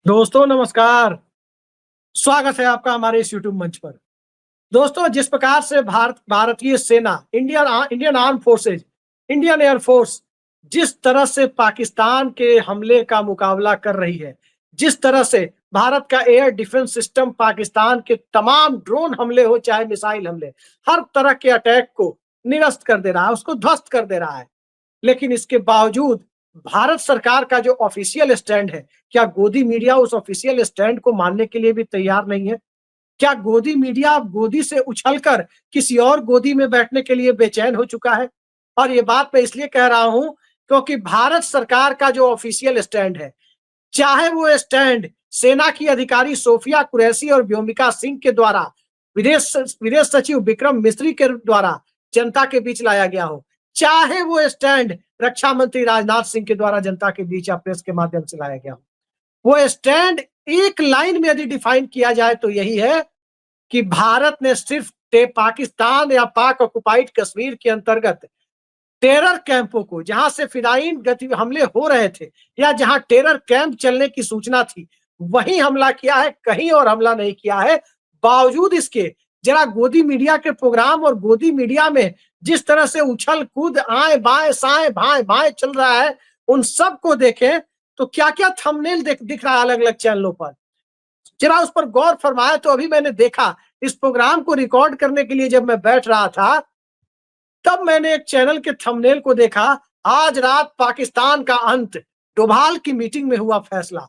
दोस्तों नमस्कार। स्वागत है आपका हमारे इस यूट्यूब मंच पर। दोस्तों, जिस प्रकार से भारतीय सेना, Indian arm forces, Indian air force जिस तरह से पाकिस्तान के हमले का मुकाबला कर रही है, जिस तरह से भारत का एयर डिफेंस सिस्टम पाकिस्तान के तमाम ड्रोन हमले हो चाहे मिसाइल हमले, हर तरह के अटैक को निरस्त कर दे रहा है, उसको ध्वस्त कर दे रहा है। लेकिन इसके बावजूद भारत सरकार का जो ऑफिशियल स्टैंड है, क्या गोदी मीडिया उस ऑफिशियल स्टैंड को मानने के लिए भी तैयार नहीं है? क्या गोदी मीडिया अब गोदी से उछलकर किसी और गोदी में बैठने के लिए बेचैन हो चुका है? और ये बात मैं इसलिए कह रहा हूं क्योंकि भारत सरकार का जो ऑफिशियल स्टैंड है, चाहे वो स्टैंड सेना की अधिकारी सोफिया कुरैशी और व्योमिका सिंह के द्वारा विदेश विदेश सचिव विक्रम मिस्री के द्वारा जनता के बीच लाया गया हो, चाहे वो स्टैंड रक्षा मंत्री राजनाथ सिंह के द्वारा जनता के बीच या प्रेस के माध्यम से लाया गया हो, वो स्टैंड एक लाइन में यदि डिफाइन किया जाए तो यही है कि भारत ने सिर्फ पाकिस्तान या पाक ऑक्युपाइड कश्मीर के अंतर्गत टेरर कैंपों को, जहां से फिदायीन गति हमले हो रहे थे या जहां टेरर कैंप चलने की सूचना थी, वहीं हमला किया है, कहीं और हमला नहीं किया है। बावजूद इसके जरा गोदी मीडिया के प्रोग्राम और गोदी मीडिया में जिस तरह से उछल कूद आए बाएं साएं भाएं बाएं चल रहा है, उन सब को देखें तो क्या क्या थंबनेल दिख रहा है अलग अलग चैनलों पर। जरा उस पर गौर फरमाए तो अभी मैंने देखा, इस प्रोग्राम को रिकॉर्ड करने के लिए जब मैं बैठ रहा था, तब मैंने एक चैनल के थंबनेल को देखा, आज रात पाकिस्तान का अंत, डोभाल की मीटिंग में हुआ फैसला।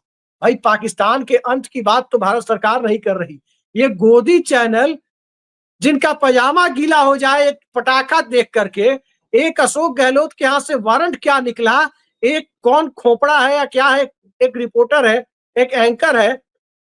भाई, पाकिस्तान के अंत की बात तो भारत सरकार नहीं कर रही। ये गोदी चैनल जिनका पजामा गीला हो जाए एक पटाखा देख करके, एक अशोक गहलोत के यहां से वारंट क्या निकला, एक कौन खोपड़ा है या क्या है, एक रिपोर्टर है, एक एंकर है,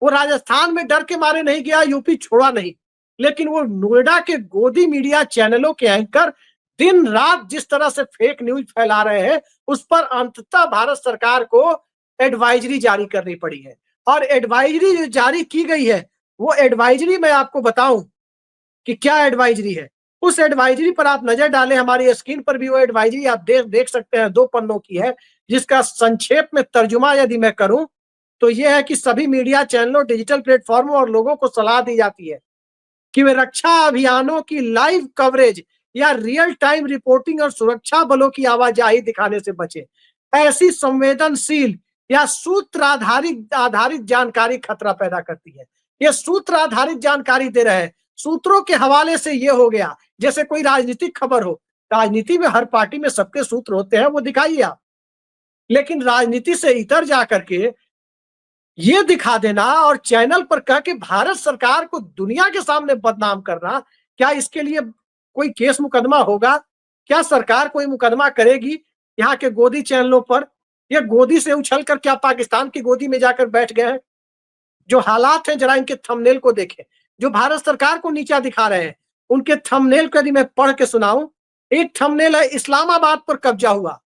वो राजस्थान में डर के मारे नहीं गया, यूपी छोड़ा नहीं, लेकिन वो नोएडा के गोदी मीडिया चैनलों के एंकर दिन रात जिस तरह से फेक न्यूज फैला रहे हैं, उस पर अंततः भारत सरकार को एडवाइजरी जारी करनी पड़ी है। और एडवाइजरी जो जारी की गई है, वो एडवाइजरी मैं आपको बताऊं कि क्या एडवाइजरी है। उस एडवाइजरी पर आप नजर डालें, हमारी स्क्रीन पर भी वो एडवाइजरी आप देख सकते हैं, 2 पन्नों की है, जिसका संक्षेप में तर्जुमा यदि मैं करूं तो यह है कि सभी मीडिया चैनलों, डिजिटल प्लेटफॉर्मों और लोगों को सलाह दी जाती है कि वे रक्षा अभियानों की लाइव कवरेज या रियल टाइम रिपोर्टिंग और सुरक्षा बलों की आवाजाही दिखाने से बचे। ऐसी संवेदनशील या सूत्र आधारित आधारित जानकारी खतरा पैदा करती है। ये सूत्र आधारित जानकारी दे रहे हैं, सूत्रों के हवाले से ये हो गया जैसे कोई राजनीतिक खबर हो। राजनीति में हर पार्टी में सबके सूत्र होते हैं, वो दिखाइए आप। लेकिन राजनीति से इतर जाकर के ये दिखा देना और चैनल पर कह के भारत सरकार को दुनिया के सामने बदनाम करना, क्या इसके लिए कोई केस मुकदमा होगा? क्या सरकार कोई मुकदमा करेगी यहाँ के गोदी चैनलों पर? या गोदी से उछलकर क्या पाकिस्तान की गोदी में जाकर बैठ गए हैं? जो हालात हैं, जरा इनके थंबनेल को देखें, जो भारत सरकार को नीचा दिखा रहे हैं, उनके थंबनेल को यदि मैं पढ़ के सुनाऊं। एक थंबनेल है, इस्लामाबाद पर कब्जा हुआ।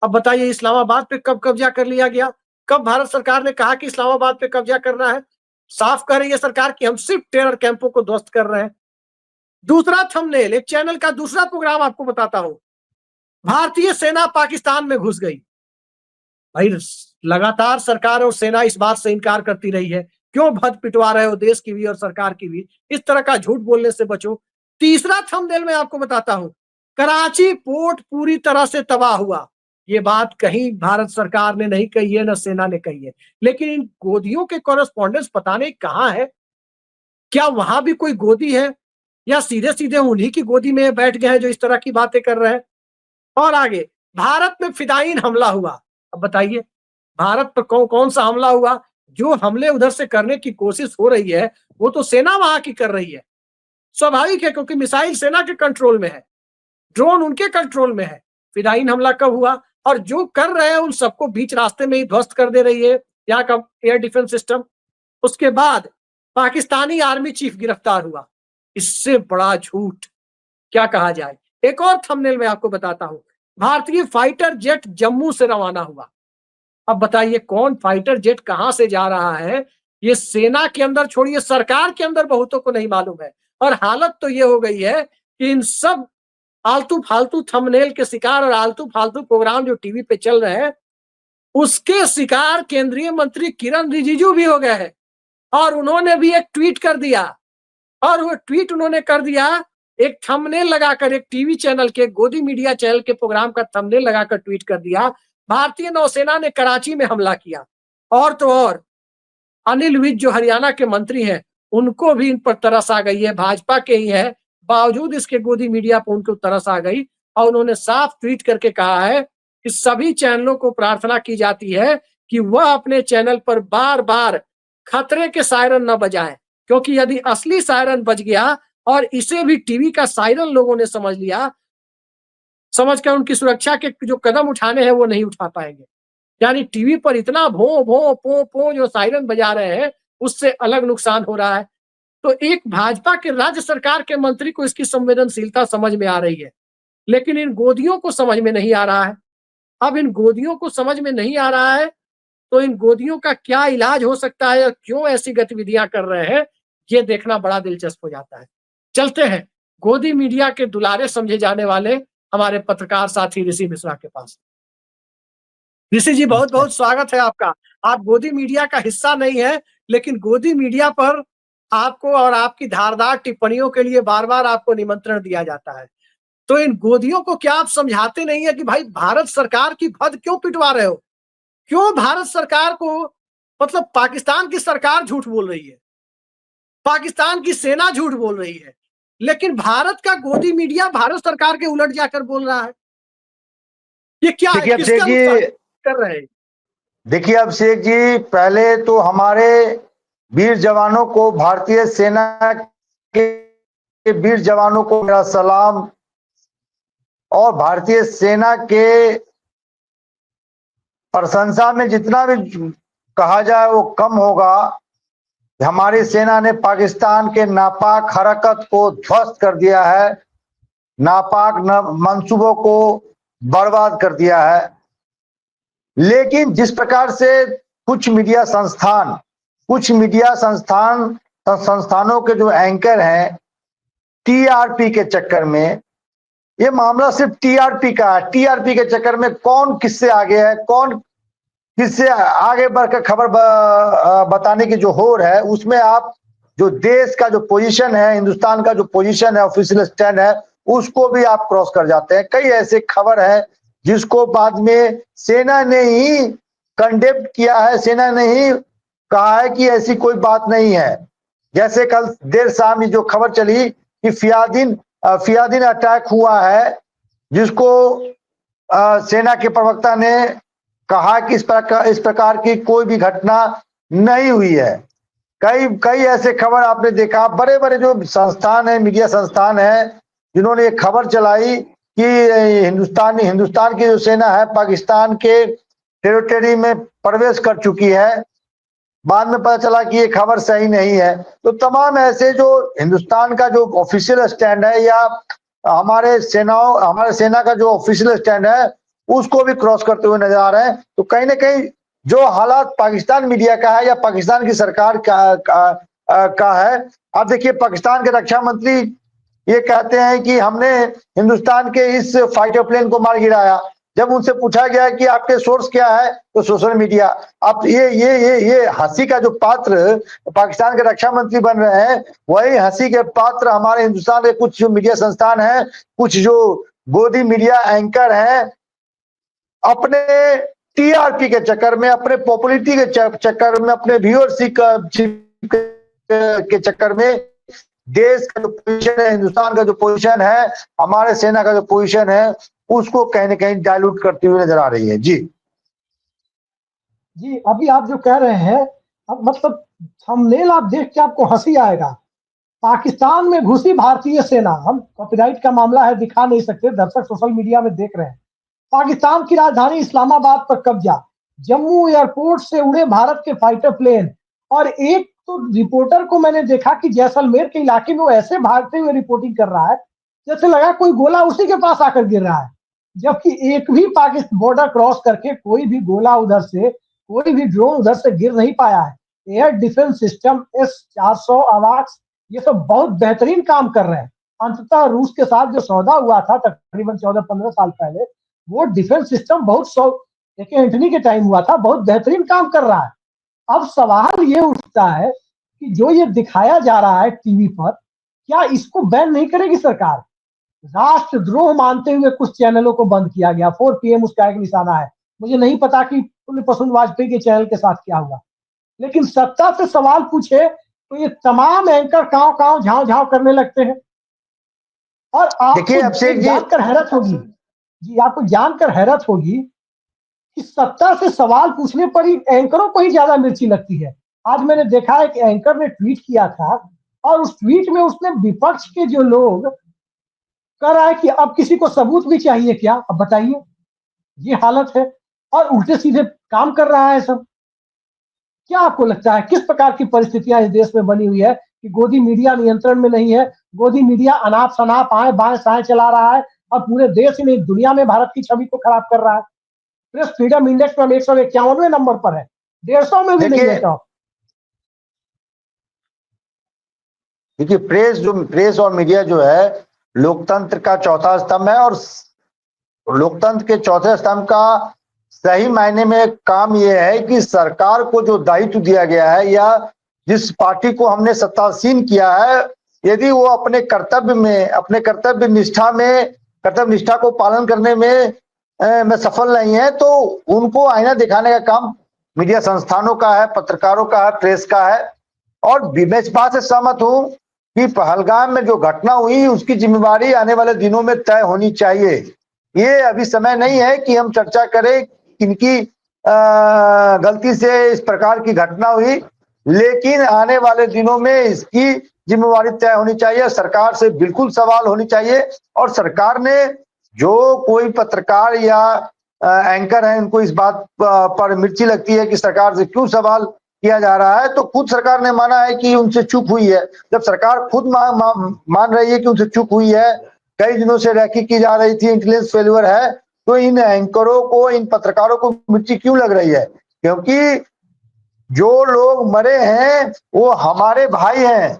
अब बताइए, इस्लामाबाद पे कब कब्जा कर लिया गया? कब भारत सरकार ने कहा कि इस्लामाबाद पे कब्जा करना है? साफ कह रही है सरकार कि हम सिर्फ टेरर कैंपों को ध्वस्त कर रहे हैं। दूसरा थंबनेल, एक चैनल का दूसरा प्रोग्राम आपको बताता हूं, भारतीय सेना पाकिस्तान में घुस गई। भाई, लगातार सरकार और सेना इस बात से इनकार करती रही है, क्यों भद पिटवा रहे हो देश की भी और सरकार की भी? इस तरह का झूठ बोलने से बचो। तीसरा थंबनेल मैं आपको बताता हूं, कराची पोर्ट पूरी तरह से तबाह हुआ। ये बात कहीं भारत सरकार ने नहीं कही है, न सेना ने कही है, लेकिन इन गोदियों के कॉरेस्पॉन्डेंस पता नहीं कहां है। क्या वहां भी कोई गोदी है या सीधे सीधे उन्हीं की गोदी में बैठ गए हैं जो इस तरह की बातें कर रहे हैं? और आगे, भारत में फिदायीन हमला हुआ। अब बताइए, भारत पर कौन सा हमला हुआ? जो हमले उधर से करने की कोशिश हो रही है, वो तो सेना वहां की कर रही है। स्वाभाविक है, क्योंकि मिसाइल सेना के कंट्रोल में है, ड्रोन उनके कंट्रोल में है। फिदायीन हमला कब हुआ? और जो कर रहे हैं उन सबको बीच रास्ते में ही ध्वस्त कर दे रही है यहाँ का एयर डिफेंस सिस्टम। उसके बाद पाकिस्तानी आर्मी चीफ गिरफ्तार हुआ। इससे बड़ा झूठ क्या कहा जाए। एक और थंबनेल में आपको बताता हूं, भारतीय फाइटर जेट जम्मू से रवाना हुआ। अब बताइए, कौन फाइटर जेट कहां से जा रहा है? ये सेना के अंदर छोड़िए, सरकार के अंदर बहुतों को नहीं मालूम है। और हालत तो ये हो गई है कि इन सब आलतू फालतू थंबनेल के शिकार और आलतू फालतू प्रोग्राम जो टीवी पे चल रहे हैं, उसके शिकार केंद्रीय मंत्री किरण रिजिजू भी हो गए हैं और उन्होंने भी एक ट्वीट कर दिया। और वो ट्वीट उन्होंने कर दिया एक थंबनेल लगाकर, एक टीवी चैनल के, गोदी मीडिया चैनल के प्रोग्राम का थंबनेल लगाकर ट्वीट कर दिया, भारतीय नौसेना ने कराची में हमला किया। और तो और अनिल विज जो हरियाणा के मंत्री हैं, उनको भी इन पर तरस आ गई है, भाजपा के ही है, बावजूद इसके गोदी मीडिया पर उनको तरस आ गई और उन्होंने साफ ट्वीट करके कहा है कि सभी चैनलों को प्रार्थना की जाती है कि वह अपने चैनल पर बार बार खतरे के सायरन न बजाएं, क्योंकि यदि असली सायरन बज गया और इसे भी टीवी का सायरन लोगों ने समझ लिया, समझकर उनकी सुरक्षा के जो कदम उठाने हैं वो नहीं उठा पाएंगे। यानी टीवी पर इतना भो भो पो पो जो सायरन बजा रहे हैं, उससे अलग नुकसान हो रहा है। तो एक भाजपा के राज्य सरकार के मंत्री को इसकी संवेदनशीलता समझ में आ रही है, लेकिन इन गोदियों को समझ में नहीं आ रहा है। अब इन गोदियों को समझ में नहीं आ रहा है तो इन गोदियों का क्या इलाज हो सकता है और क्यों ऐसी गतिविधियां कर रहे हैं, ये देखना बड़ा दिलचस्प हो जाता है। चलते हैं गोदी मीडिया के दुलारे समझे जाने वाले हमारे पत्रकार साथी ऋषि मिश्रा के पास। ऋषि जी, बहुत बहुत स्वागत है आपका। आप गोदी मीडिया का हिस्सा नहीं है, लेकिन गोदी मीडिया पर आपको और आपकी धारदार टिप्पणियों के लिए बार बार आपको निमंत्रण दिया जाता है। तो इन गोदियों को क्या आप समझाते नहीं है कि भाई भारत सरकार की भद क्यों पिटवा रहे हो? क्यों भारत सरकार को, मतलब पाकिस्तान की सरकार झूठ बोल रही है, पाकिस्तान की सेना झूठ बोल रही है, लेकिन भारत का गोदी मीडिया भारत सरकार के उलट जाकर बोल रहा है। ये क्या है, किसका नुकसान कर रहे हैं? देखिए अभिषेक जी, पहले तो हमारे वीर जवानों को, भारतीय सेना के वीर जवानों को मेरा सलाम। और भारतीय सेना के प्रशंसा में जितना भी कहा जाए वो कम होगा। हमारी सेना ने पाकिस्तान के नापाक हरकत को ध्वस्त कर दिया है, नापाक मंसूबों को बर्बाद कर दिया है। लेकिन जिस प्रकार से कुछ मीडिया संस्थानों के जो एंकर हैं, टीआरपी के चक्कर में, ये मामला सिर्फ टीआरपी का है। टीआरपी के चक्कर में कौन किससे आगे है, कौन किससे आगे बढ़कर खबर बताने की जो होड़ है, उसमें आप जो देश का जो पोजीशन है, हिंदुस्तान का जो पोजीशन है, ऑफिशियल स्टैंड है, उसको भी आप क्रॉस कर जाते हैं। कई ऐसे खबर है जिसको बाद में सेना ने ही कंडेम किया है, सेना ने ही कहा है कि ऐसी कोई बात नहीं है। जैसे कल देर शाम जो खबर चली कि फियादीन अटैक हुआ है, जिसको सेना के प्रवक्ता ने कहा कि इस प्रकार की कोई भी घटना नहीं हुई है। कई ऐसे खबर आपने देखा, बड़े बड़े जो संस्थान है, मीडिया संस्थान है, जिन्होंने एक खबर चलाई कि हिंदुस्तान की जो सेना है पाकिस्तान के टेरिटरी में प्रवेश कर चुकी है। बाद में पता चला कि ये खबर सही नहीं है। तो तमाम ऐसे जो हिंदुस्तान का जो ऑफिशियल स्टैंड है या हमारे सेना का जो ऑफिशियल स्टैंड है, उसको भी क्रॉस करते हुए नजर आ रहे हैं। तो कहीं ना कहीं जो हालात पाकिस्तान मीडिया का है या पाकिस्तान की सरकार का है, अब देखिए पाकिस्तान के रक्षा मंत्री ये कहते हैं कि हमने हिंदुस्तान के इस फाइटर प्लेन को मार गिराया। जब उनसे पूछा गया कि आपके सोर्स क्या है, तो सोशल मीडिया। अब ये हंसी का जो पात्र पाकिस्तान के रक्षा मंत्री बन रहे हैं, वही हंसी के पात्र हमारे हिंदुस्तान के कुछ जो मीडिया संस्थान हैं, कुछ जो गोदी मीडिया एंकर हैं, अपने टीआरपी के चक्कर में, अपने पॉपुलैरिटी के चक्कर में, अपने व्यूअरशिप के चक्कर में देश का जो पोजीशन है, हिंदुस्तान का जो पोजीशन है, हमारे सेना का जो पोजीशन है, उसको कहीं ना कहीं डाइल्यूट करती हुई नजर आ रही है। जी अभी आप जो कह रहे हैं, अब मतलब थंबनेल आप देख के आपको हंसी आएगा। पाकिस्तान में घुसी भारतीय सेना, हम कॉपीराइट का मामला है दिखा नहीं सकते, दर्शक सोशल मीडिया में देख रहे हैं। पाकिस्तान की राजधानी इस्लामाबाद पर कब्जा, जम्मू एयरपोर्ट से उड़े भारत के फाइटर प्लेन। और एक तो रिपोर्टर को मैंने देखा कि जैसलमेर के इलाके में वो ऐसे भागते हुए रिपोर्टिंग कर रहा है जैसे लगा कोई गोला उसी के पास आकर गिर रहा है, जबकि एक भी पाकिस्तान बॉर्डर क्रॉस करके कोई भी गोला उधर से, कोई भी ड्रोन उधर से गिर नहीं पाया है। एयर डिफेंस सिस्टम S-400 अवाक्स ये सब बहुत बेहतरीन काम कर रहे हैं। अंततः रूस के साथ जो सौदा हुआ था तकरीबन 14-15 साल पहले, वो डिफेंस सिस्टम बहुत देखिए एंटनी के टाइम हुआ था, बहुत बेहतरीन काम कर रहा है। अब सवाल ये उठता है कि जो ये दिखाया जा रहा है टीवी पर, क्या इसको बैन नहीं करेगी सरकार? राष्ट्रद्रोह मानते हुए कुछ चैनलों को बंद किया गया। 4 PM उसका एक निशाना है। मुझे नहीं पता कि प्रसून वाजपेयी के चैनल के साथ क्या हुआ, लेकिन सत्ता से सवाल पूछे तो ये तमाम एंकर काव काव झाव झाव करने लगते हैं। और देखिए आपको अभिषेक जी, जानकर हैरत होगी जी, आपको जानकर हैरत होगी कि सत्ता से सवाल पूछने पर ही एंकरों को ही ज्यादा मिर्ची लगती है। आज मैंने देखा है कि एंकर ने ट्वीट किया था और उस ट्वीट में उसने विपक्ष के जो लोग कह रहा है कि अब किसी को सबूत भी चाहिए क्या, अब बताइए, ये हालत है। और उल्टे सीधे काम कर रहा है सब। क्या आपको लगता है किस प्रकार की परिस्थितियां इस देश में बनी हुई है कि गोदी मीडिया नियंत्रण में नहीं है? गोदी मीडिया अनाप शनाप आए बाएं साएं चला रहा है और पूरे देश ही नहीं दुनिया में भारत की छवि को खराब कर रहा है। प्रेस फ्रीडम इंडेक्स में 151वें नंबर पर है, 150 में भी नहीं है टॉप। देखिए प्रेस और मीडिया जो है लोकतंत्र का चौथा स्तंभ है, और लोकतंत्र के चौथे स्तंभ का सही मायने में काम यह है कि सरकार को जो दायित्व दिया गया है या जिस पार्टी को हमने सत्तासीन किया है, यदि वो अपने कर्तव्य में, अपने कर्तव्य निष्ठा को पालन करने में सफल नहीं है, तो उनको आईना दिखाने का काम मीडिया संस्थानों का है, पत्रकारों का है, प्रेस का है। और मैं इस बात से सहमत हूं कि पहलगाम में जो घटना हुई उसकी जिम्मेवारी आने वाले दिनों में तय होनी चाहिए। ये अभी समय नहीं है कि हम चर्चा करें किनकी गलती से इस प्रकार की घटना हुई, लेकिन आने वाले दिनों में इसकी जिम्मेवारी तय होनी चाहिए, सरकार से बिल्कुल सवाल होनी चाहिए। और सरकार ने जो कोई पत्रकार या एंकर है उनको इस बात पर मिर्ची लगती है कि सरकार से क्यों सवाल किया जा रहा है, तो खुद सरकार ने माना है कि उनसे चूक हुई है। जब सरकार खुद मान रही है कि उनसे चूक हुई है, कई दिनों से रैकी की जा रही थी, इंटेलिजेंस फेलियर है, तो इन एंकरों को, इन पत्रकारों को मिर्ची क्यों लग रही है? क्योंकि जो लोग मरे हैं वो हमारे भाई हैं।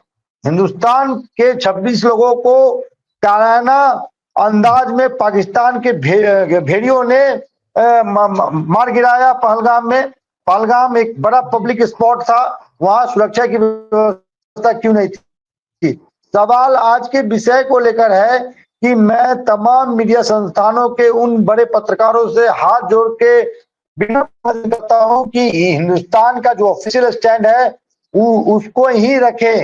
हिंदुस्तान के 26 लोगों को काराना अंदाज में पाकिस्तान के भेड़ियों ने मार गिराया पहलगाम में। पहलगाम एक बड़ा पब्लिक स्पॉट था, वहां सुरक्षा की व्यवस्था क्यों नहीं थी? सवाल आज के विषय को लेकर है कि मैं तमाम मीडिया संस्थानों के उन बड़े पत्रकारों से हाथ जोड़ के करता हूं कि हिंदुस्तान का जो ऑफिशियल स्टैंड है उसको ही रखें।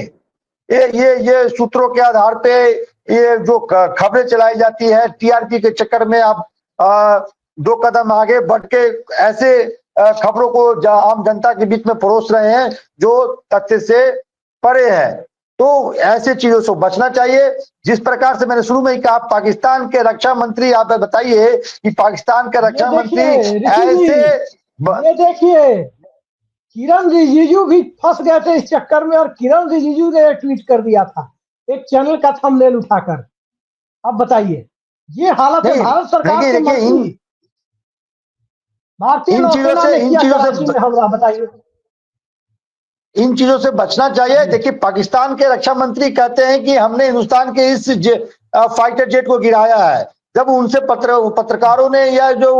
ये सूत्रों के आधार पे ये जो खबरें चलाई जाती है, टीआरपी के चक्कर में आप 2 कदम आगे बढ़ के ऐसे खबरों को आम जनता के बीच में परोस रहे हैं जो तथ्य से परे है। तो ऐसे चीजों से बचना चाहिए। जिस प्रकार से मैंने शुरू में ही कहा, पाकिस्तान के रक्षा मंत्री, आप बताइए कि पाकिस्तान के रक्षा मंत्री ऐसे ये देखिए किरण रिजिजू भी फंस गए थे इस चक्कर में, और किरण रिजिजू ने ट्वीट कर दिया था एक चैनल का थंबनेल उठाकर। अब बताइए, ये हालत है भारत सरकार के मंत्री, भारतीय नौसेना ने किया कराची में हमला। बताइए, इन चीजों से बचना चाहिए। देखिए पाकिस्तान के रक्षा मंत्री कहते हैं कि हमने हिंदुस्तान के इस फाइटर जेट को गिराया है। जब उनसे पत्रकारों ने या जो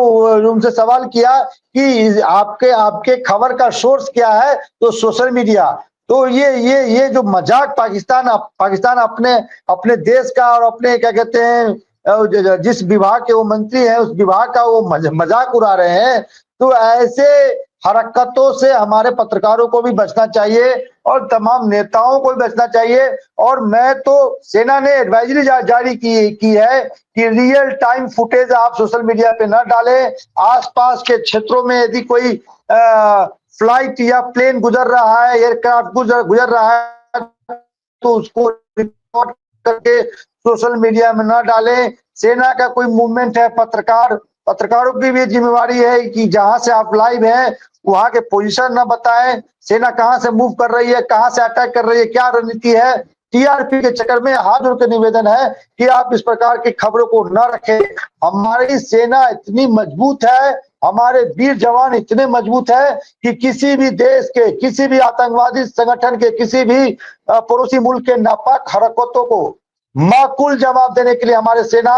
उनसे सवाल किया कि आपके खबर का सोर्स क्या है, तो सोशल मीडिया। तो ये जो मजाक पाकिस्तान अपने देश का और अपने क्या कहते हैं जिस विभाग के वो मंत्री हैं उस विभाग का वो मजाक उड़ा रहे हैं। तो ऐसे हरकतों से हमारे पत्रकारों को भी बचना चाहिए और तमाम नेताओं को भी बचना चाहिए। और मैं तो सेना ने एडवाइजरी जारी की है कि रियल टाइम फुटेज आप सोशल मीडिया पे न डालें। आसपास के क्षेत्रों में यदि कोई फ्लाइट या प्लेन गुजर रहा है, एयरक्राफ्ट गुजर रहा है, तो उसको रिकॉर्ड करके सोशल मीडिया में न डालें। सेना का कोई मूवमेंट है, पत्रकारों की भी जिम्मेवारी है कि जहां से आप लाइव हैं वहां के पोजीशन न बताएं, सेना कहां से मूव कर रही है, कहां से अटैक कर रही है, क्या रणनीति है। टीआरपी के चक्कर में हाथ जोड़ के निवेदन है कि आप इस प्रकार की खबरों को न रखें। हमारी सेना इतनी मजबूत है, हमारे वीर जवान इतने मजबूत है कि किसी भी देश के, किसी भी आतंकवादी संगठन के, किसी भी पड़ोसी मुल्क के नापाक हरकतों को माकूल जवाब देने के लिए हमारे सेना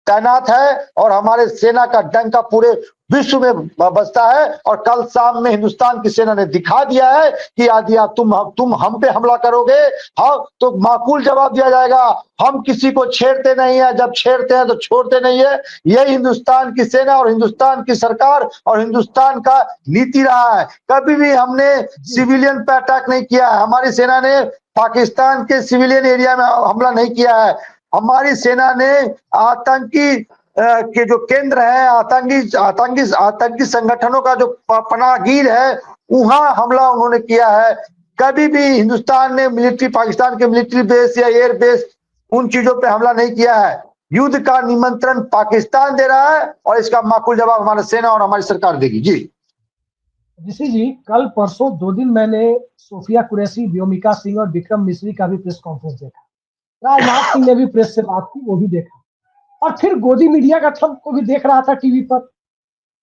तैनात है और हमारे सेना का डंका पूरे विश्व में बजता है। और कल शाम में हिंदुस्तान की सेना ने दिखा दिया है कि यदि तुम हम पे हमला करोगे, हाँ, तो माकूल जवाब दिया जाएगा। हम किसी को छेड़ते नहीं है, जब छेड़ते हैं तो छोड़ते नहीं है। यही हिंदुस्तान की सेना और हिंदुस्तान की सरकार और हिंदुस्तान का नीति रहा है। कभी भी हमने सिविलियन पे अटैक नहीं किया है। हमारी सेना ने पाकिस्तान के सिविलियन एरिया में हमला नहीं किया है। हमारी सेना ने आतंकी के जो केंद्र है, आतंकी संगठनों का जो पनाहगीर है, वहां हमला उन्होंने किया है। कभी भी हिंदुस्तान ने मिलिट्री, पाकिस्तान के मिलिट्री बेस या एयर बेस, उन चीजों पे हमला नहीं किया है। युद्ध का निमंत्रण पाकिस्तान दे रहा है और इसका माकूल जवाब हमारी सेना और हमारी सरकार देगी। जी ऋषि जी, कल परसों 2 दिन मैंने सोफिया कुरैशी, व्योमिका सिंह और विक्रम मिश्री का भी प्रेस कॉन्फ्रेंस देखा। राजनाथ सिंह ने भी प्रेस से बात की, वो भी देखा। और फिर गोदी मीडिया का थंब को भी देख रहा था टीवी पर।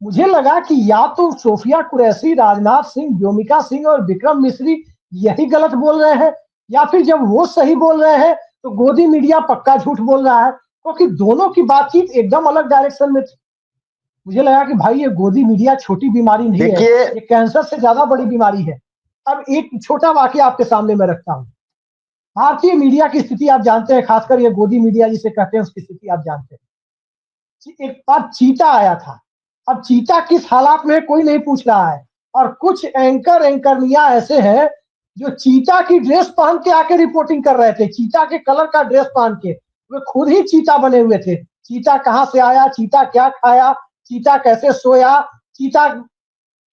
मुझे लगा कि या तो सोफिया कुरैशी, राजनाथ सिंह, व्योमिका सिंह और विक्रम मिश्री यही गलत बोल रहे हैं, या फिर जब वो सही बोल रहे हैं तो गोदी मीडिया पक्का झूठ बोल रहा है, क्योंकि दोनों की बातचीत एकदम अलग डायरेक्शन में थी। मुझे लगा कि भाई, ये गोदी मीडिया छोटी बीमारी नहीं है, ये कैंसर से ज्यादा बड़ी बीमारी है। अब एक छोटा वाक्य आपके सामने मैं रखता हूँ। भारतीय मीडिया की स्थिति आप जानते हैं, खासकर ये गोदी मीडिया जिसे कहते हैं उसकी स्थिति आप जानते हैं। एक बार चीता आया था, अब चीता किस हालात में कोई नहीं पूछ रहा है। और कुछ एंकरनिया ऐसे हैं जो चीता की ड्रेस पहन के आके रिपोर्टिंग कर रहे थे, चीता के कलर का ड्रेस पहन के। वे खुद ही चीता बने हुए थे। चीता कहां से आया, चीता क्या खाया, चीता कैसे सोया, चीता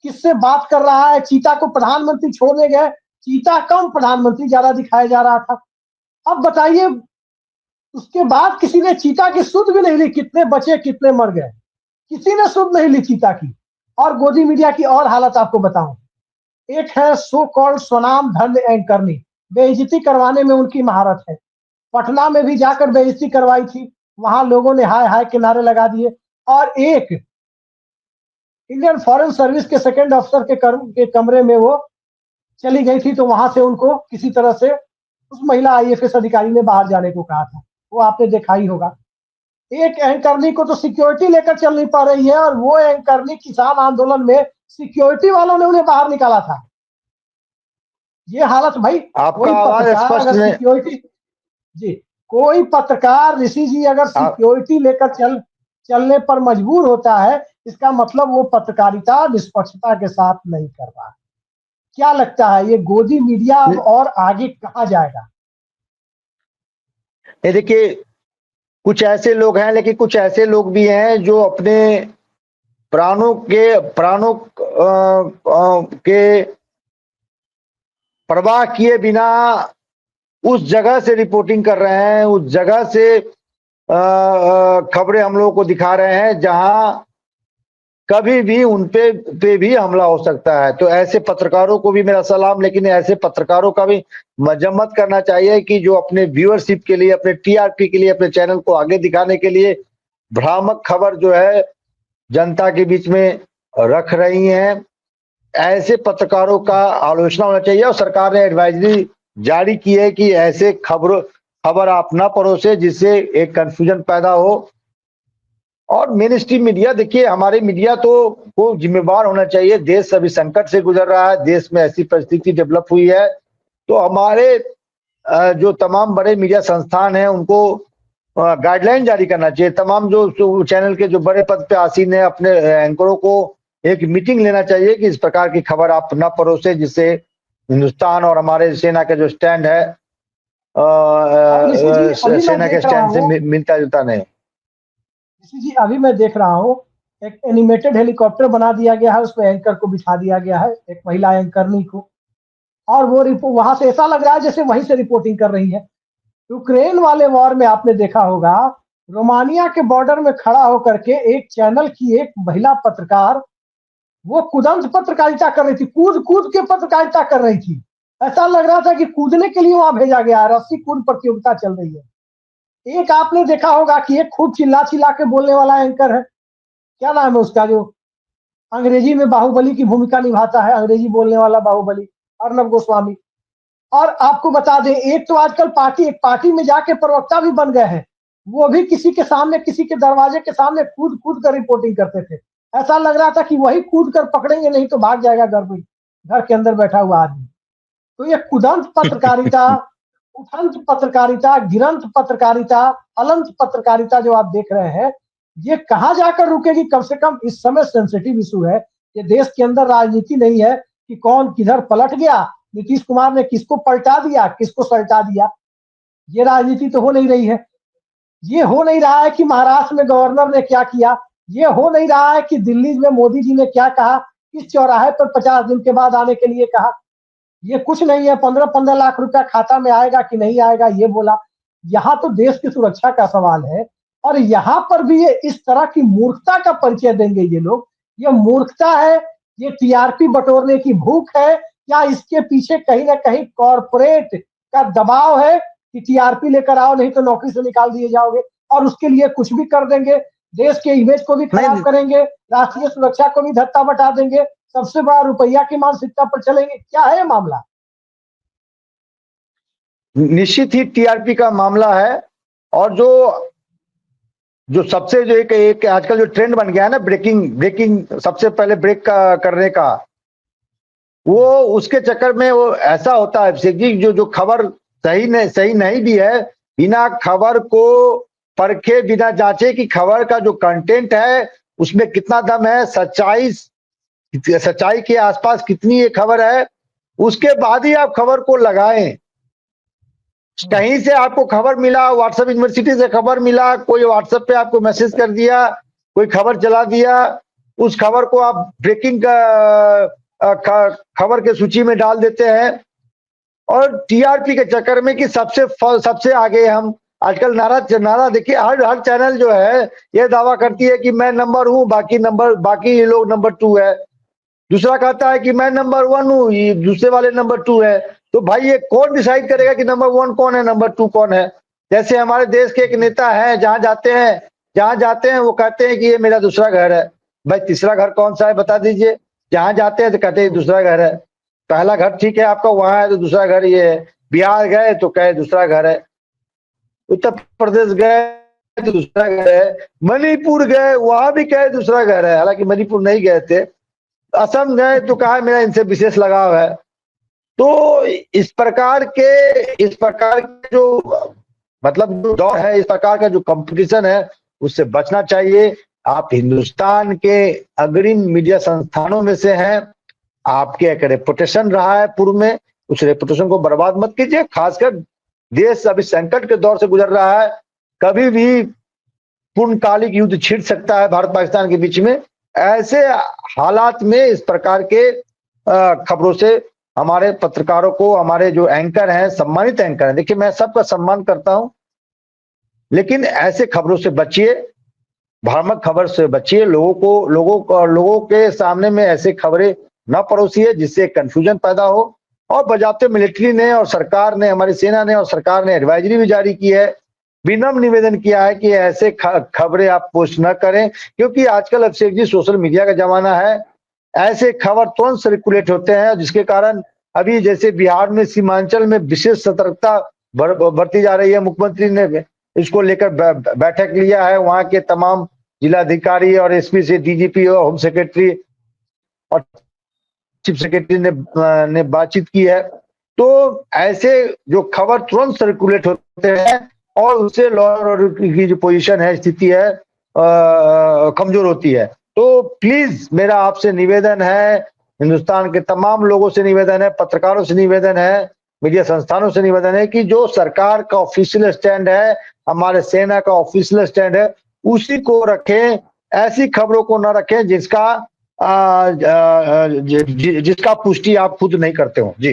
किससे बात कर रहा है, चीता को प्रधानमंत्री छोड़ने गए, चीता कम प्रधानमंत्री ज्यादा दिखाया जा रहा था। अब बताइए, उसके बाद किसी ने चीता की सुध भी नहीं ली, कितने बचे कितने मर गए, किसी ने सुध नहीं ली चीता की। और गोदी मीडिया की और हालत आपको बताऊं, एक है सो कॉल्ड स्वनाम धन्य एंकरनी, बेइज्जती करवाने में उनकी महारत है। पटना में भी जाकर बेइज्जती करवाई थी, वहां लोगों ने हाय हाय के नारे लगा दिए। और एक इंडियन फॉरेन सर्विस के सेकंड अफसर के कमरे में वो चली गई थी, तो वहां से उनको किसी तरह से उस महिला आईएफएस अधिकारी ने बाहर जाने को कहा था, वो आपने देखा ही होगा। एक एंकरनी को तो सिक्योरिटी लेकर चलनी पड़ रही है, और वो एंकरनी किसान आंदोलन में सिक्योरिटी वालों ने उन्हें बाहर निकाला था। ये हालत भाई, आपका आवाज स्पष्ट नहीं। सिक्योरिटी, जी, कोई पत्रकार ऋषि जी अगर सिक्योरिटी लेकर चलने पर मजबूर होता है, इसका मतलब वो पत्रकारिता निष्पक्षता के साथ नहीं कर रहा। क्या लगता है ये गोदी मीडिया अब और आगे कहां जाएगा? देखिए, कुछ ऐसे लोग हैं, लेकिन कुछ ऐसे लोग भी हैं जो अपने प्राणों के परवाह किए बिना उस जगह से रिपोर्टिंग कर रहे हैं, उस जगह से खबरें हम लोगों को दिखा रहे हैं जहां कभी भी उन पे भी हमला हो सकता है। तो ऐसे पत्रकारों को भी मेरा सलाम, लेकिन ऐसे पत्रकारों का भी मजम्मत करना चाहिए कि जो अपने व्यूअरशिप के लिए, अपने टीआरपी के लिए, अपने चैनल को आगे दिखाने के लिए भ्रामक खबर जो है जनता के बीच में रख रही हैं, ऐसे पत्रकारों का आलोचना होना चाहिए। और सरकार ने एडवाइजरी जारी की है कि ऐसे खबर आप ना परोसे जिससे एक कंफ्यूजन पैदा हो। और मेन स्ट्रीम मीडिया, देखिए हमारे मीडिया तो को जिम्मेवार होना चाहिए। देश अभी संकट से गुजर रहा है, देश में ऐसी परिस्थिति डेवलप हुई है, तो हमारे जो तमाम बड़े मीडिया संस्थान हैं उनको गाइडलाइन जारी करना चाहिए। तमाम जो चैनल के जो बड़े पद पे आसीन है, अपने एंकरों को एक मीटिंग लेना चाहिए कि इस प्रकार की खबर आप न परोसे जिससे हिंदुस्तान और हमारे सेना का जो स्टैंड है सेना के स्टैंड से मिलता जुलता नहीं। जी, अभी मैं देख रहा हूँ एक एनिमेटेड हेलीकॉप्टर बना दिया गया है, उसमें एंकर को बिठा दिया गया है, एक महिला एंकरनी को, और वो वहां से ऐसा लग रहा है जैसे वहीं से रिपोर्टिंग कर रही है। यूक्रेन वाले वॉर में आपने देखा होगा, रोमानिया के बॉर्डर में खड़ा होकर के एक चैनल की एक महिला पत्रकार वो कुदंत पत्रकारिता कर रही थी, कूद कूद के पत्रकारिता कर रही थी। ऐसा लग रहा था कि कूदने के लिए वहां भेजा गया है, रस्सी कूद प्रतियोगिता चल रही है। एक आपने देखा होगा कि एक खूब चिल्ला चिल्ला के बोलने वाला एंकर है, क्या नाम है उसका, जो अंग्रेजी में बाहुबली की भूमिका निभाता है, अंग्रेजी बोलने वाला बाहुबली, अर्नब गोस्वामी। और आपको बता दें, एक तो आजकल एक पार्टी में जाके प्रवक्ता भी बन गए हैं, वो भी किसी के सामने, किसी के दरवाजे के सामने कूद कूद कर रिपोर्टिंग करते थे। ऐसा लग रहा था कि वही कूद कर पकड़ेंगे, नहीं तो भाग जाएगा घर के अंदर बैठा हुआ आदमी। तो ये कुदंत पत्रकारिता, उठंत पत्रकारिता, गिरंत पत्रकारिता, अलंत पत्रकारिता जो आप देख रहे हैं, ये कहाँ जाकर रुकेगी? कम से कम इस समय सेंसिटिव इशू है। ये देश के अंदर राजनीति नहीं है कि कौन किधर पलट गया, नीतीश कुमार ने किसको पलटा दिया, किसको सल्टा दिया। ये राजनीति तो हो नहीं रही है। ये हो नहीं रहा है कि महाराष्ट्र में गवर्नर ने क्या किया, ये हो नहीं रहा है कि दिल्ली में मोदी जी ने क्या कहा, किस चौराहे पर 50 दिन के बाद आने के लिए कहा। ये कुछ नहीं है। 15-15 लाख रुपया खाता में आएगा कि नहीं आएगा ये बोला। यहाँ तो देश की सुरक्षा का सवाल है, और यहाँ पर भी ये इस तरह की मूर्खता का परिचय देंगे ये लोग। ये मूर्खता है, ये टीआरपी बटोरने की भूख है, या इसके पीछे कहीं ना कहीं कॉरपोरेट का दबाव है कि टीआरपी लेकर आओ, नहीं तो नौकरी से निकाल दिए जाओगे, और उसके लिए कुछ भी कर देंगे। देश के इमेज को भी खराब करेंगे, राष्ट्रीय सुरक्षा को भी धत्ता बटा देंगे, सबसे बड़ा रुपया की मानसिकता पर चलेंगे। क्या है मामला? निश्चित ही टीआरपी का मामला है। और जो सबसे जो एक आजकल जो ट्रेंड बन गया है ना, ब्रेकिंग सबसे पहले ब्रेक करने का, वो उसके चक्कर में वो ऐसा होता है अभिषेक जी, जो खबर सही नहीं भी है, बिना खबर को परखे, बिना जांचे कि खबर का जो कंटेंट है उसमें कितना दम है, सच्चाई के आसपास कितनी ये खबर है, उसके बाद ही आप खबर को लगाएं। कहीं से आपको खबर मिला, व्हाट्सएप यूनिवर्सिटी से खबर मिला, कोई व्हाट्सएप पे आपको मैसेज कर दिया, कोई खबर चला दिया, उस खबर को आप ब्रेकिंग खबर के सूची में डाल देते हैं। और टीआरपी के चक्कर में कि सबसे आगे हम आजकल नारा देखिए, हर चैनल जो है ये दावा करती है कि मैं नंबर हूं, बाकी ये लोग नंबर 2 है। दूसरा कहता है कि मैं नंबर 1 हूं, ये दूसरे वाले नंबर 2 है। तो भाई ये कौन डिसाइड करेगा कि नंबर 1 कौन है, नंबर 2 कौन है? जैसे हमारे देश के एक नेता है, जहां जाते हैं वो कहते हैं कि ये मेरा दूसरा घर है। भाई तीसरा घर कौन सा है बता दीजिए। जहां जाते हैं तो कहते हैं दूसरा घर है। पहला घर ठीक है आपका वहां है तो दूसरा घर ये है। बिहार गए तो कहे दूसरा घर है, उत्तर प्रदेश गए तो दूसरा घर है, मणिपुर गए वहां भी कहे दूसरा घर है, हालांकि मणिपुर नहीं गए थे। असम गए तो कहा मेरा इनसे विशेष लगाव है। तो इस प्रकार के जो मतलब जो दौर है, इस प्रकार का जो कंपटीशन है, उससे बचना चाहिए। आप हिंदुस्तान के अग्रिम मीडिया संस्थानों में से हैं, आपके एक रेपुटेशन रहा है पूर्व में, उस रेपुटेशन को बर्बाद मत कीजिए। खासकर देश अभी संकट के दौर से गुजर रहा है, कभी भी पूर्णकालिक युद्ध छिड़ सकता है भारत पाकिस्तान के बीच में। ऐसे हालात में इस प्रकार के खबरों से हमारे पत्रकारों को, हमारे जो एंकर हैं, सम्मानित एंकर हैं, देखिए मैं सबका सम्मान करता हूं, लेकिन ऐसे खबरों से बचिए, भ्रामक खबर से बचिए। लोगों के सामने में ऐसे खबरें न परोसिए जिससे कंफ्यूजन पैदा हो। और बजाते मिलिट्री ने और सरकार ने, हमारी सेना ने और सरकार ने एडवाइजरी भी जारी की है, विनम्र निवेदन किया है कि ऐसे खबरें आप पोस्ट न करें, क्योंकि आजकल अभिषेक जी सोशल मीडिया का जमाना है। ऐसे खबर तुरंत सर्कुलेट होते हैं, जिसके कारण अभी जैसे बिहार में सीमांचल में विशेष सतर्कता बरती जा रही है। मुख्यमंत्री ने इसको लेकर बैठक लिया है, वहां के तमाम जिलाधिकारी और एसपी से डीजीपी और होम सेक्रेटरी और चीफ सेक्रेटरी ने बातचीत की है। तो ऐसे जो खबर तुरंत सर्कुलेट होते हैं और उससे लॉ एंड ऑर्डर की जो पोजीशन है, स्थिति है, कमजोर होती है। तो प्लीज मेरा आपसे निवेदन है, हिंदुस्तान के तमाम लोगों से निवेदन है, पत्रकारों से निवेदन है, मीडिया संस्थानों से निवेदन है कि जो सरकार का ऑफिशियल स्टैंड है, हमारे सेना का ऑफिशियल स्टैंड है, उसी को रखें। ऐसी खबरों को न रखें जिसका पुष्टि आप खुद नहीं करते हो। जी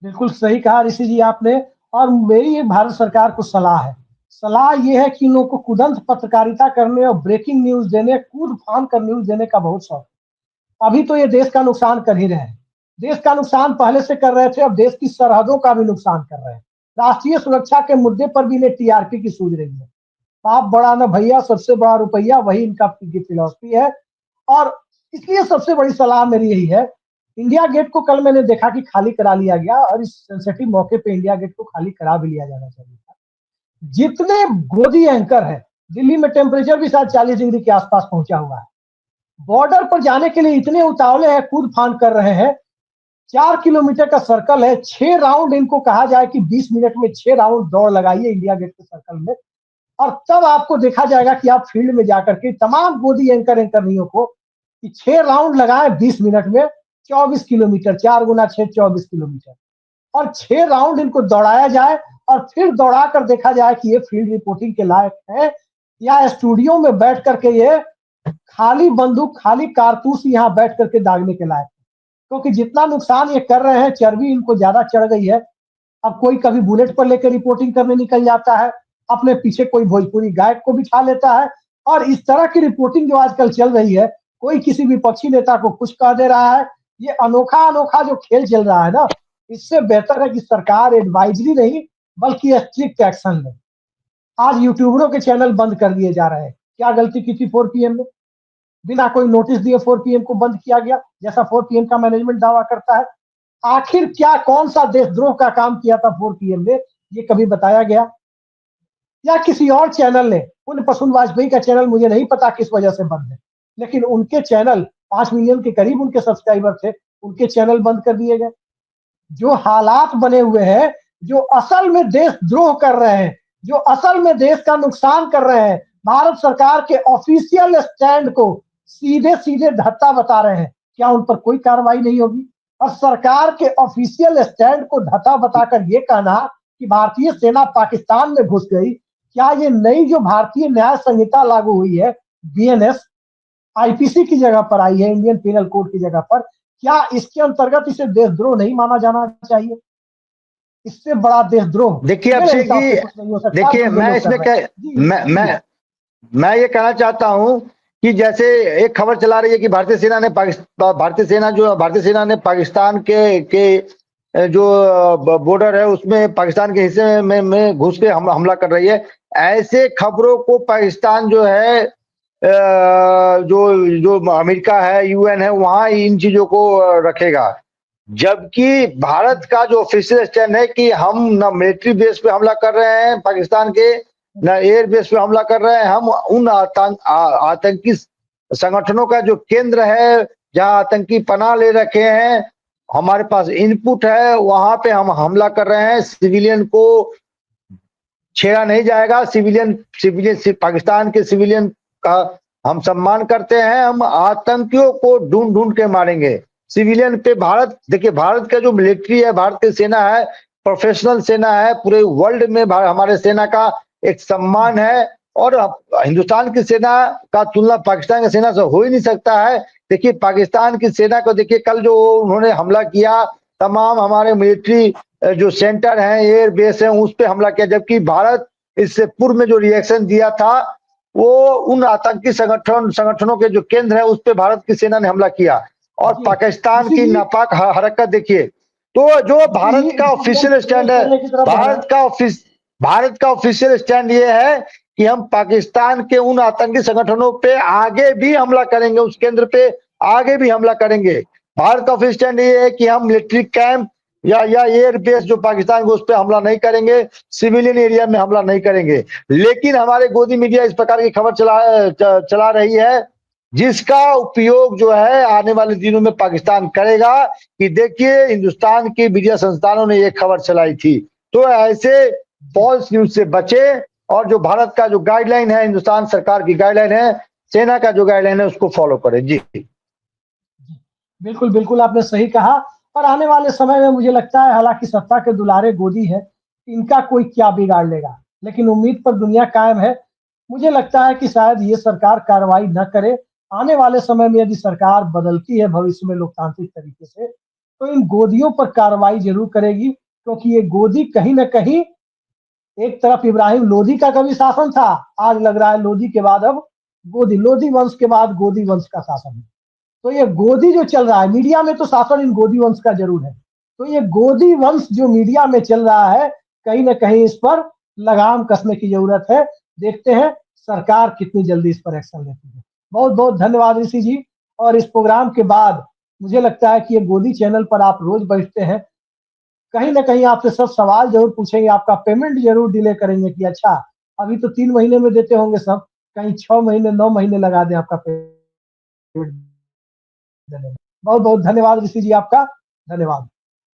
बिल्कुल सही कहा ऋषि जी आपने। और मेरी ये भारत सरकार को सलाह ये है कि इन लोगों को कुदंत पत्रकारिता करने और ब्रेकिंग न्यूज देने, कूद फान कर न्यूज देने का बहुत शौक। अभी तो ये देश का नुकसान कर ही रहे हैं। देश का नुकसान पहले से कर रहे थे, अब देश की सरहदों का भी नुकसान कर रहे हैं। राष्ट्रीय सुरक्षा के मुद्दे पर भी इन्हें टीआरपी की सूझ रही है। पाप बड़ा न भैया, सबसे बड़ा रुपया, वही इनका फिलॉसफी है। और इसलिए सबसे बड़ी सलाह मेरी यही है, इंडिया गेट को कल मैंने देखा कि खाली करा लिया गया, और इस सेंसिटिव मौके पे इंडिया गेट को खाली करा भी लिया जाना चाहिए था। जितने गोदी एंकर है, दिल्ली में टेम्परेचर भी शायद 40 डिग्री के आसपास पहुंचा हुआ है, बॉर्डर पर जाने के लिए इतने उतावले हैं, कूद फान कर रहे हैं। 4 किलोमीटर का सर्कल है, 6 राउंड इनको कहा जाए कि 20 मिनट में 6 राउंड दौड़ लगाइए इंडिया गेट के सर्कल में, और तब आपको देखा जाएगा कि आप फील्ड में जाकर के तमाम गोदी एंकरियों को कि 6 राउंड लगाए 20 मिनट में, 24 किलोमीटर, 4 गुना 6 24 किलोमीटर, और 6 राउंड इनको दौड़ाया जाए और फिर दौड़ा कर देखा जाए कि ये फील्ड रिपोर्टिंग के लायक है या स्टूडियो में बैठ करके ये खाली बंदूक, खाली कारतूस यहाँ बैठ करके दागने के लायक। क्योंकि जितना नुकसान ये कर रहे हैं, चर्बी इनको ज्यादा चढ़ गई है। अब कोई कभी बुलेट पर लेकर रिपोर्टिंग करने निकल जाता है, अपने पीछे कोई भोजपुरी गायक को बिठा लेता है, और इस तरह की रिपोर्टिंग जो आजकल चल रही है, कोई किसी विपक्षी नेता को कुछ कह दे रहा है। ये अनोखा अनोखा जो खेल चल रहा है ना, इससे बेहतर है कि सरकार एडवाइजरी नहीं बल्कि स्ट्रिक्ट एक्शन ले। आज यूट्यूबरों के चैनल बंद कर दिए जा रहे हैं। क्या गलती की थी 4 PM में? बिना कोई नोटिस दिए 4 PM को बंद किया गया, जैसा 4 PM का मैनेजमेंट दावा करता है। आखिर क्या कौन सा देशद्रोह का काम किया था 4 PM ने, ये कभी बताया गया? या किसी और चैनल ने, पुण्य प्रसून वाजपेयी का चैनल मुझे नहीं पता किस वजह से बंद है, लेकिन उनके चैनल 5 मिलियन के करीब उनके सब्सक्राइबर थे, उनके चैनल बंद कर दिए गए। जो हालात बने हुए हैं, जो असल में देशद्रोह कर रहे हैं, जो असल में देश का नुकसान कर रहे हैं, भारत सरकार के ऑफिशियल स्टैंड को सीधे सीधे धत्ता बता रहे हैं, क्या उन पर कोई कार्रवाई नहीं होगी? और सरकार के ऑफिशियल स्टैंड को धत्ता बताकर ये कहना कि भारतीय सेना पाकिस्तान में घुस गई, क्या ये नई जो भारतीय न्याय संहिता लागू हुई है, BNS, IPC की जगह पर आई है, इंडियन पिनल कोड की जगह पर, क्या इसके अंतर्गत इसे देशद्रोह नहीं माना जाना चाहिए? इससे बड़ा देशद्रोह देखिए मेरे अभिषेक हिसाब से जी, कुछ नहीं हो सकता। देखिए जो ये मैं लोग इसमें कर क्या, रहे हैं। जी, मैं ये कहना चाहता हूं कि जैसे एक खबर चला रही है कि भारतीय सेना ने भारतीय सेना ने पाकिस्तान के जो बॉर्डर है उसमें पाकिस्तान के हिस्से में घुस के हमला कर रही है। ऐसे खबरों को पाकिस्तान जो है जो जो अमेरिका है, UN है, वहां इन चीजों को रखेगा। जबकि भारत का जो ऑफिशियल स्टैंड है कि हम न मिलिट्री बेस पे हमला कर रहे हैं पाकिस्तान के, न एयर बेस पे हमला कर रहे हैं, हम उन आतंकी संगठनों का जो केंद्र है जहां आतंकी पनाह ले रखे हैं, हमारे पास इनपुट है, वहां पे हम हमला कर रहे हैं। सिविलियन को छेड़ा नहीं जाएगा, सिविलियन पाकिस्तान के सिविलियन का हम सम्मान करते हैं, हम आतंकियों को ढूंढ ढूंढ के मारेंगे। सिविलियन पे भारत, देखिए भारत का जो मिलिट्री है, भारत की सेना है, प्रोफेशनल सेना है, पूरे वर्ल्ड में हमारे सेना का एक सम्मान है, और हिंदुस्तान की सेना का तुलना पाकिस्तान की सेना से हो ही नहीं सकता है। देखिए पाकिस्तान की सेना को देखिए, कल जो उन्होंने हमला किया, तमाम हमारे मिलिट्री जो सेंटर है, एयर बेस है, उस पर हमला किया, जबकि भारत इससे पूर्व में जो रिएक्शन दिया था वो उन आतंकी संगठनों के जो केंद्र है उस पर भारत की सेना ने हमला किया। और पाकिस्तान की नापाक हरकत देखिए। तो जो भारत का ऑफिशियल स्टैंड है, भारत का ऑफिशियल स्टैंड ये है कि हम पाकिस्तान के उन आतंकी संगठनों पे आगे भी हमला करेंगे, उस केंद्र पे आगे भी हमला करेंगे। भारत का ऑफिशियल स्टैंड ये है कि हम मिलिट्री कैंप या एयर बेस जो पाकिस्तान को, उस पर हमला नहीं करेंगे, सिविलियन एरिया में हमला नहीं करेंगे। लेकिन हमारे गोदी मीडिया इस प्रकार की खबर चला रही है जिसका उपयोग जो है आने वाले दिनों में पाकिस्तान करेगा कि देखिए हिंदुस्तान के मीडिया संस्थानों ने ये खबर चलाई थी। तो ऐसे फॉल्स न्यूज से बचे, और जो भारत का जो गाइडलाइन है, हिंदुस्तान सरकार की गाइडलाइन है, सेना का जो गाइडलाइन है, उसको फॉलो करें। जी बिल्कुल बिल्कुल, आपने सही कहा। और आने वाले समय में मुझे लगता है, हालांकि सत्ता के दुलारे गोदी है, इनका कोई क्या बिगाड़ लेगा, लेकिन उम्मीद पर दुनिया कायम है। मुझे लगता है कि शायद ये सरकार कार्रवाई न करे। आने वाले समय में यदि सरकार बदलती है भविष्य में लोकतांत्रिक तरीके से, तो इन गोदियों पर कार्रवाई जरूर करेगी, क्योंकि ये गोदी कहीं ना कहीं, एक तरफ इब्राहिम लोदी का कभी शासन था, आज लग रहा है लोदी के बाद अब गोदी, लोदी वंश के बाद गोदी वंश का शासन है। तो ये गोदी जो चल रहा है मीडिया में, तो शासन इन गोदी वंश का जरूर है। तो ये गोदी वंश जो मीडिया में चल रहा है, कहीं ना कहीं इस पर लगाम कसने की जरूरत है। देखते हैं सरकार कितनी जल्दी इस पर एक्शन लेती है। बहुत बहुत धन्यवाद ऋषि जी। और इस प्रोग्राम के बाद मुझे लगता है कि ये गोदी चैनल पर आप रोज बैठते हैं, कहीं ना कहीं आपसे सब सवाल जरूर पूछेंगे, आपका पेमेंट जरूर डिले करेंगे कि अच्छा अभी तो 3 महीने में देते होंगे सब, कहीं 6 महीने 9 महीने लगा दें आपका पेमेंट देने में। बहुत बहुत धन्यवाद ऋषि जी आपका, धन्यवाद।